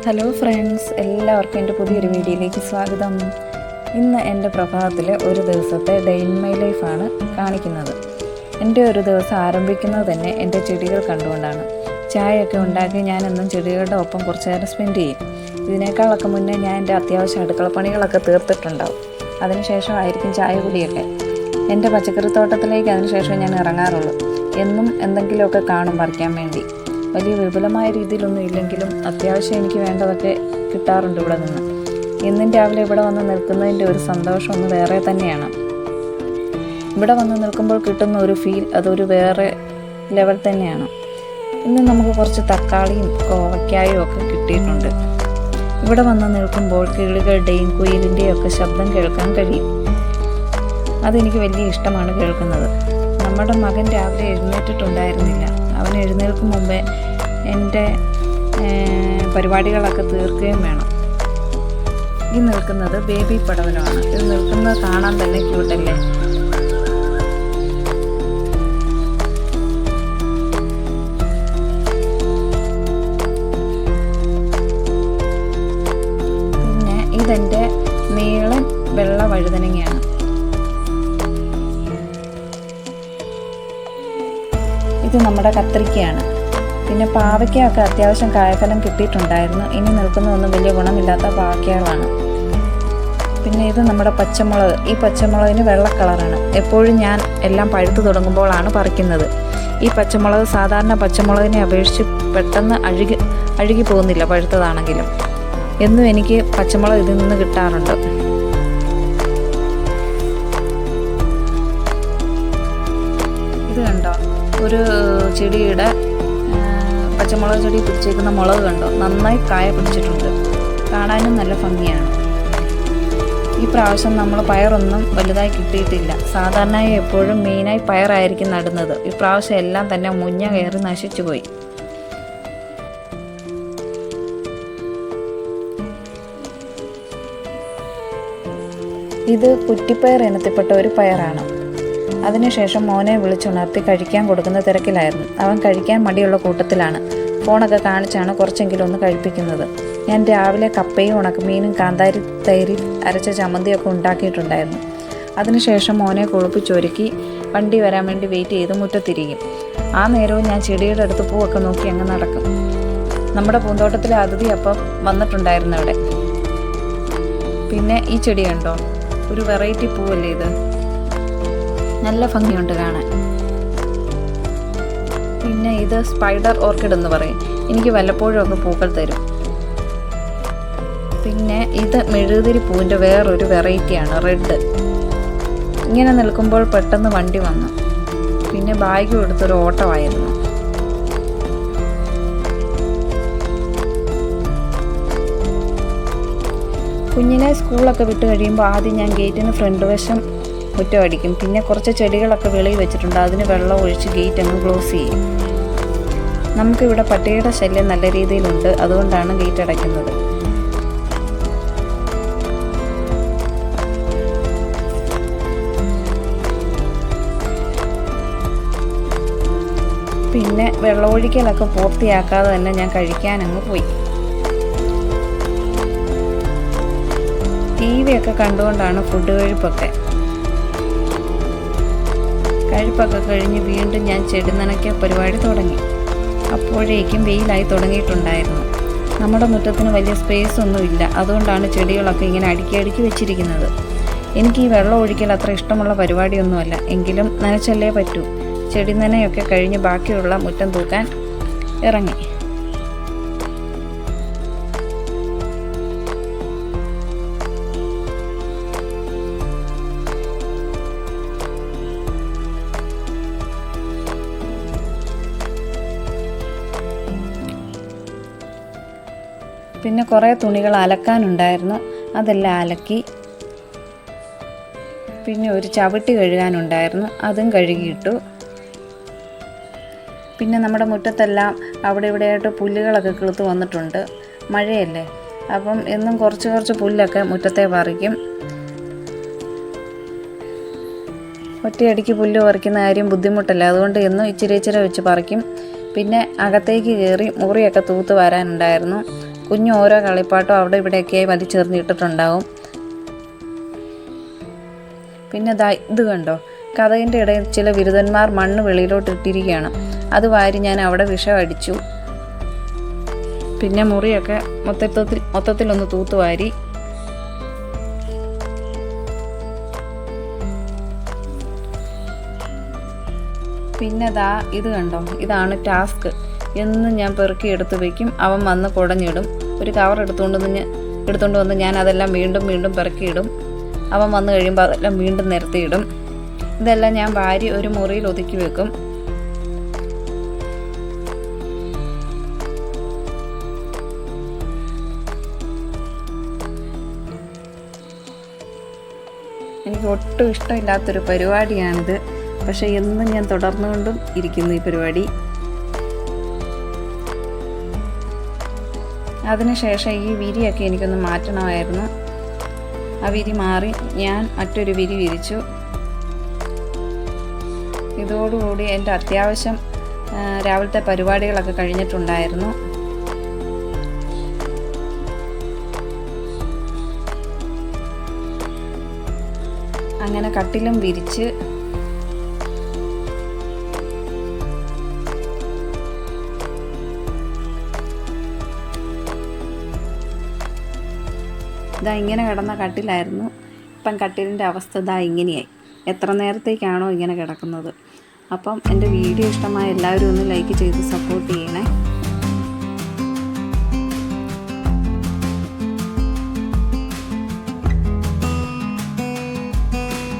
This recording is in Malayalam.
ഹലോ ഫ്രണ്ട്സ്, എല്ലാവർക്കും എൻ്റെ പുതിയൊരു വീഡിയോയിലേക്ക് സ്വാഗതം. ഇന്ന് എൻ്റെ പ്രഭാതത്തിലെ ഒരു ദിവസത്തെ ഡേ ഇൻ മൈ ലൈഫാണ് കാണിക്കുന്നത്. എൻ്റെ ഒരു ദിവസം ആരംഭിക്കുന്നത് തന്നെ എൻ്റെ ചെടികൾ കണ്ടുകൊണ്ടാണ്. ചായയൊക്കെ ഉണ്ടാക്കി ഞാനെന്നും ചെടികളുടെ ഒപ്പം കുറച്ച് നേരം സ്പെൻഡ് ചെയ്യും. ഇതിനേക്കാളൊക്കെ മുന്നേ ഞാൻ എൻ്റെ അത്യാവശ്യം അടുക്കളപ്പണികളൊക്കെ തീർത്തിട്ടുണ്ടാവും. അതിനുശേഷമായിരിക്കും ചായ കുടിയൊക്കെ. എൻ്റെ പച്ചക്കറിത്തോട്ടത്തിലേക്ക് അതിനുശേഷം ഞാൻ ഇറങ്ങാറുള്ളൂ. എന്നും എന്തെങ്കിലുമൊക്കെ കാണും പറിക്കാൻ വേണ്ടി. വലിയ വിപുലമായ രീതിയിലൊന്നും ഇല്ലെങ്കിലും അത്യാവശ്യം എനിക്ക് വേണ്ടതൊക്കെ കിട്ടാറുണ്ട് ഇവിടെ നിന്ന്. ഇന്നും രാവിലെ ഇവിടെ വന്ന് നിൽക്കുന്നതിൻ്റെ ഒരു സന്തോഷം ഒന്ന് വേറെ തന്നെയാണ്. ഇവിടെ വന്ന് നിൽക്കുമ്പോൾ കിട്ടുന്ന ഒരു ഫീൽ അതൊരു വേറെ ലെവൽ തന്നെയാണ്. ഇന്ന് നമുക്ക് കുറച്ച് തക്കാളിയും കോവയ്ക്കായും ഒക്കെ കിട്ടിയിട്ടുണ്ട്. ഇവിടെ വന്ന് നിൽക്കുമ്പോൾ കിളികളുടെയും കുയിലിൻ്റെയും ഒക്കെ ശബ്ദം കേൾക്കാൻ കഴിയും. അതെനിക്ക് വലിയ ഇഷ്ടമാണ് കേൾക്കുന്നത്. നമ്മുടെ മകൻ രാവിലെ എഴുന്നേറ്റിട്ടുണ്ടായിരുന്നില്ല. അവൻ എഴുന്നേൽക്കും മുമ്പേ എൻ്റെ പരിപാടികളൊക്കെ തീർക്കുകയും വേണം. ഈ നിൽക്കുന്നത് ബേബി പടവലമാണ്. ഇത് നിൽക്കുന്നത് കാണാൻ തന്നെ ക്യൂട്ടല്ലേ. പിന്നെ ഇതെൻ്റെ നീളൻ വെള്ള വഴുതനങ്ങയാണ്. ഇത് നമ്മുടെ കത്രിക്കയാണ്. പിന്നെ പാവയ്ക്കൊക്കെ അത്യാവശ്യം കായഫലം കിട്ടിയിട്ടുണ്ടായിരുന്നു. ഇനി നിൽക്കുന്നതൊന്നും വലിയ ഗുണമില്ലാത്ത പാവയ്ക്കകളാണ്. പിന്നെ ഇത് നമ്മുടെ പച്ചമുളക്. ഈ പച്ചമുളകിന് വെള്ള കളറാണ്. എപ്പോഴും ഞാൻ എല്ലാം പഴുത്ത് തുടങ്ങുമ്പോഴാണ് പറിക്കുന്നത്. ഈ പച്ചമുളക് സാധാരണ പച്ചമുളകിനെ അപേക്ഷിച്ച് പെട്ടെന്ന് അഴുകി പോകുന്നില്ല പഴുത്തതാണെങ്കിലും. എന്നും എനിക്ക് പച്ചമുളക് ഇതിൽ നിന്ന് കിട്ടാറുണ്ട്. ഇത് കണ്ടോ, ഒരു ചെടിയുടെ പച്ചമുളക് ചെടി പിടിച്ചേക്കുന്ന മുളക് കണ്ടോ, നന്നായി കായ പിടിച്ചിട്ടുണ്ട്. കാണാനും നല്ല ഭംഗിയാണ്. ഈ പ്രാവശ്യം നമ്മൾ പയറൊന്നും വലുതായി കിട്ടിയിട്ടില്ല. സാധാരണയായി എപ്പോഴും മെയിനായി പയറായിരിക്കും നടുന്നത്. ഈ പ്രാവശ്യം എല്ലാം തന്നെ മുഞ്ഞ കയറി നശിച്ചു പോയി. ഇത് കുറ്റിപ്പയർ ഇനത്തിൽപ്പെട്ട ഒരു പയറാണ്. അതിനുശേഷം മോനെ വിളിച്ചുണർത്തി കഴിക്കാൻ കൊടുക്കുന്ന തിരക്കിലായിരുന്നു. അവൻ കഴിക്കാൻ മടിയുള്ള കൂട്ടത്തിലാണ്. ഫോണൊക്കെ കാണിച്ചാണ് കുറച്ചെങ്കിലും ഒന്ന് കഴിപ്പിക്കുന്നത്. ഞാൻ രാവിലെ കപ്പയും ഉണക്കമീനും കാന്താരി തൈരിൽ അരച്ച ചമ്മന്തിയൊക്കെ ഉണ്ടാക്കിയിട്ടുണ്ടായിരുന്നു. അതിനുശേഷം മോനെ കുളിപ്പിച്ചൊരുക്കി വണ്ടി വരാൻ വേണ്ടി വെയിറ്റ് ചെയ്ത് മുറ്റത്തിരിക്കും. ആ നേരവും ഞാൻ ചെടിയുടെ അടുത്ത് പൂവൊക്കെ നോക്കി അങ്ങ് നടക്കും. നമ്മുടെ പൂന്തോട്ടത്തിലെ അതിഥി അപ്പം വന്നിട്ടുണ്ടായിരുന്നു ഇവിടെ. പിന്നെ ഈ ചെടി കണ്ടോ, ഒരു വെറൈറ്റി പൂവല്ലേ ഇത്. നല്ല ഭംഗിയുണ്ട് കാണാൻ. പിന്നെ ഇത് സ്പൈഡർ ഓർക്കിഡ് എന്ന് പറയും. എനിക്ക് വല്ലപ്പോഴും ഒക്കെ പൂക്കൾ തരും. പിന്നെ ഇത് മെഴുകുതിരി പൂവിൻ്റെ വേറൊരു വെറൈറ്റിയാണ്, റെഡ്. ഇങ്ങനെ നിൽക്കുമ്പോൾ പെട്ടെന്ന് വണ്ടി വന്നു. പിന്നെ ബാഗ് എടുത്തൊരു ഓട്ടമായിരുന്നു. കുഞ്ഞിനെ സ്കൂളൊക്കെ വിട്ട് കഴിയുമ്പോൾ ആദ്യം ഞാൻ ഗേറ്റിന് ഫ്രണ്ട് വശം മുറ്റമടിക്കും. പിന്നെ കുറച്ച് ചെടികളൊക്കെ വെളിയിൽ വെച്ചിട്ടുണ്ട്. അതിന് വെള്ളം ഒഴിച്ച് ഗേറ്റ് അങ്ങ് ക്ലോസ് ചെയ്യും. നമുക്കിവിടെ പട്ടിയുടെ ശല്യം നല്ല രീതിയിലുണ്ട്. അതുകൊണ്ടാണ് ഗേറ്റ് അടയ്ക്കുന്നത്. പിന്നെ വെള്ളമൊഴിക്കലൊക്കെ പൂർത്തിയാക്കാതെ തന്നെ ഞാൻ കഴിക്കാനങ്ങ് പോയി. TV ഒക്കെ കണ്ടുകൊണ്ടാണ് ഫുഡ് കഴിപ്പൊക്കെ കഴിഞ്ഞ് വീണ്ടും ഞാൻ ചെടി നനയ്ക്ക പരിപാടി തുടങ്ങി. അപ്പോഴേക്കും വെയിലായി തുടങ്ങിയിട്ടുണ്ടായിരുന്നു. നമ്മുടെ മുറ്റത്തിന് വലിയ സ്പേസ് ഒന്നുമില്ല. അതുകൊണ്ടാണ് ചെടികളൊക്കെ ഇങ്ങനെ അടുക്കി വെച്ചിരിക്കുന്നത്. എനിക്ക് ഈ വെള്ളം ഒഴിക്കൽ അത്ര ഇഷ്ടമുള്ള പരിപാടിയൊന്നുമല്ല. എങ്കിലും നനച്ചല്ലേ പറ്റൂ. ചെടി നനയൊക്കെ കഴിഞ്ഞ് ബാക്കിയുള്ള മുറ്റം തൂക്കാൻ ഇറങ്ങി. പിന്നെ കുറേ തുണികൾ അലക്കാനുണ്ടായിരുന്നു. അതെല്ലാം അലക്കി. പിന്നെ ഒരു ചവിട്ടി കഴുകാനുണ്ടായിരുന്നു. അതും കഴുകിയിട്ടു. പിന്നെ നമ്മുടെ മുറ്റത്തെല്ലാം അവിടെ ഇവിടെയായിട്ട് പുല്ലുകളൊക്കെ കിളുത്ത് വന്നിട്ടുണ്ട്. മഴയല്ലേ, അപ്പം എന്നും കുറച്ച് പുല്ലൊക്കെ മുറ്റത്തെ പറിക്കും. ഒറ്റയടിക്ക് പുല്ല് പറിക്കുന്ന കാര്യം ബുദ്ധിമുട്ടല്ല. അതുകൊണ്ട് എന്നും ഇച്ചിരി വെച്ച് പറിക്കും. പിന്നെ അകത്തേക്ക് കയറി മുറിയൊക്കെ തൂത്ത് വരാനുണ്ടായിരുന്നു. കുഞ്ഞ് ഓരോ കളിപ്പാട്ടും അവിടെ ഇവിടെയൊക്കെയായി വലിച്ചെറിഞ്ഞിട്ടിട്ടുണ്ടാവും. പിന്നെ ഇത് കണ്ടോ, കതകിൻ്റെ ഇടയിൽ ചില ബിരുദന്മാർ മണ്ണ് വെളിയിലോട്ട് ഇട്ടിരിക്കുകയാണ്. അത് വാരി ഞാൻ അവിടെ വിഷം അടിച്ചു. പിന്നെ മുറിയൊക്കെ മൊത്തത്തിലൊന്ന് തൂത്തുവാരി. പിന്നെ ഇത് കണ്ടോ, ഇതാണ് ടാസ്ക്. എന്നും ഞാൻ പെറുക്കി എടുത്ത് വയ്ക്കും. അവൻ വന്ന് കുടഞ്ഞിടും. ഒരു കവർ എടുത്തുകൊണ്ട് വന്ന് ഞാൻ അതെല്ലാം വീണ്ടും പെറുക്കിയിടും. അവൻ വന്ന് കഴിയുമ്പോൾ അതെല്ലാം വീണ്ടും നിരത്തിയിടും. ഇതെല്ലാം ഞാൻ വാരി ഒരു മുറിയിൽ ഒതുക്കി വെക്കും. എനിക്ക് ഒട്ടും ഇഷ്ടമില്ലാത്തൊരു പരിപാടിയാണിത്. പക്ഷേ എന്നും ഞാൻ തുടർന്നുകൊണ്ടും ഇരിക്കുന്നു ഈ പരിപാടി. അതിനുശേഷം ഈ വിരിയൊക്കെ എനിക്കൊന്ന് മാറ്റണമായിരുന്നു. ആ വിരി മാറി ഞാൻ മറ്റൊരു വിരി വിരിച്ചു. ഇതോടുകൂടി എൻ്റെ അത്യാവശ്യം രാവിലത്തെ പരിപാടികളൊക്കെ കഴിഞ്ഞിട്ടുണ്ടായിരുന്നു. അങ്ങനെ കട്ടിലും വിരിച്ച് ഇങ്ങനെ കിടന്ന കട്ടിലായിരുന്നു. ഇപ്പം കട്ടിലിൻ്റെ അവസ്ഥ ഇങ്ങനെയായി. എത്ര നേരത്തേക്കാണോ ഇങ്ങനെ കിടക്കുന്നത്. അപ്പം എൻ്റെ വീഡിയോ ഇഷ്ടമായ എല്ലാവരും ഒന്ന് ലൈക്ക് ചെയ്ത് സപ്പോർട്ട് ചെയ്യണേ.